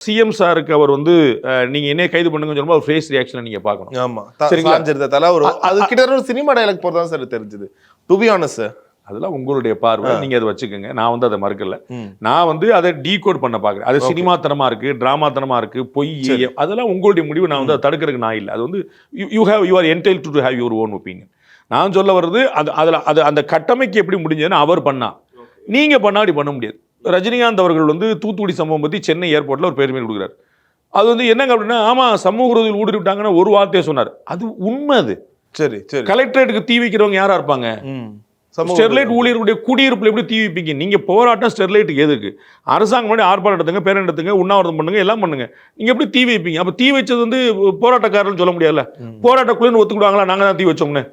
CM சாருக்கு அவர் வந்து நீங்க என்ன கைது பண்ணுங்கன்னு சொல்லும்போது ஃபேஸ் ரியாக்ஷனை நீங்க பார்க்கணும். ஆமா சாஞ்சிருந்ததால அது கிட்ட ஒரு சினிமா டயலாக் போறதான் சார் தெரிஞ்சது. டு பி ஆனஸ்ட் சார், அதெல்லாம் உங்களுடைய பார்வை, நீங்க அதை வச்சுக்கோங்க. நான் வந்து அதை மறுக்கல. நான் வந்து அதை டீகோட் பண்ண பாக்குறேன். அது சினிமாத்தனமா இருக்கு, டிராமாத்தனமா இருக்கு, பொய், அதெல்லாம் உங்களுடைய முடிவு. நான் வந்து அதை தடுக்கிறதுக்கு நான் இல்லை. அது வந்து you are entail to have your own opinion. நான் சொல்ல வர்றது அது அந்த கட்டமைக்கு எப்படி முடிஞ்சதுன்னு அவர் பண்ணா, நீங்க பண்ணாடி பண்ண முடியாது. ரஜினிகாந்த் அவர்கள் வந்து தூத்துக்குடி சம்பவம் பத்தி சென்னை ஏர்போர்ட்ல ஒரு பெருமை கொடுக்குறாரு. அது வந்து என்னங்க அப்படின்னா, ஆமா சமூக விரோதிகள் ஊடுருவி விட்டாங்கன்னு ஒரு வார்த்தையை சொன்னார். அது உண்மை. அது சரி சரி. கலெக்டரேட்டுக்கு தீ வைக்கிறவங்க யாரா இருப்பாங்க? ஸ்டெர்லைட் ஊழியர்களுடைய குடியிருப்புல எப்படி தீ வைப்பீங்க? நீங்க போராட்டம் ஸ்டெர்லைட்டுக்கு எதுக்கு? அரசாங்கம் பண்ணி ஆர்ப்பாட்டம் எடுத்துங்க, பேரணி எடுத்துங்க, உண்ணாவிரதம் பண்ணுங்க, எல்லாம் பண்ணுங்க. நீங்க எப்படி தீ வைப்பீங்க? அப்ப தீ வச்சது வந்து போராட்டக்காரர்கள் சொல்ல முடியாதுல்ல. போராட்ட குழுன்னு ஒத்துக்கிடுவாங்களா? நாங்க தான் தீ வச்சோம்னு.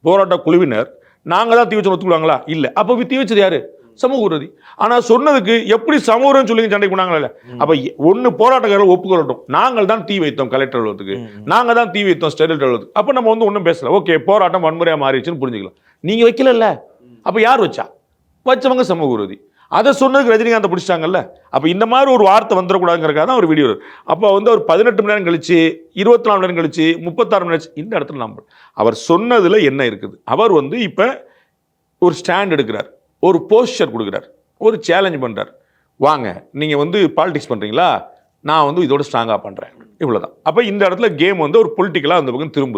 போராட்ட குழுவினர் நாங்க தான் தீ வச்சோம் ஒத்துக்கிடுவாங்களா? இல்ல. அப்ப தீ வச்சது யாரு? சமூக விரோதி. ஆனா சொன்னதுக்கு எப்படி சமூகம் சொல்லி சண்டை பண்ணாங்களா? அப்ப ஒன்னு போராட்டக்காரர்கள் ஒப்புக்கொள்ளட்டும், நாங்கள் தான் தீ வைத்தோம் கலெக்டர் அலுவலகத்துக்கு, நாங்க தான் தீ வைத்தோம் ஸ்டெர்லைட் அலுவலகத்துக்கு. அப்ப நம்ம வந்து ஒன்றும் பேசல. ஓகே, போராட்டம் வன்முறையா மாறிடுச்சுன்னு புரிஞ்சுக்கலாம். நீங்க வைக்கல. அப்ப யார் வச்சா? வச்சவங்க சமூக விரோதி. அதை சொன்னதுக்கு ரஜினிகாந்த் பிடிச்சிட்டாங்கல்ல. அப்ப இந்த மாதிரி ஒரு வார்த்தை வந்துடக்கூடாதுங்கிறக்காக தான் ஒரு வீடியோ. அப்ப வந்து ஒரு 18 மணி நேரம் கழிச்சு, 24 மணி நேரம் கழிச்சு, 36 மணி நேரம், இந்த இடத்துல நம்ம அவர் சொன்னதுல என்ன இருக்குது? அவர் வந்து இப்ப ஒரு ஸ்டாண்ட் எடுக்கிறார், ஒரு போஸ்டர் கொடுக்குறார், ஒரு சேலஞ்ச் பண்றார். வாங்க, நீங்க வந்து பாலிடிக்ஸ் பண்றீங்களா, நான் வந்து இதோட ஸ்ட்ராங்கா பண்றேன், இவ்வளவுதான். அப்ப இந்த இடத்துல கேம் வந்து ஒரு பொலிட்டிக்கலா அந்த பக்கம் திரும்புது.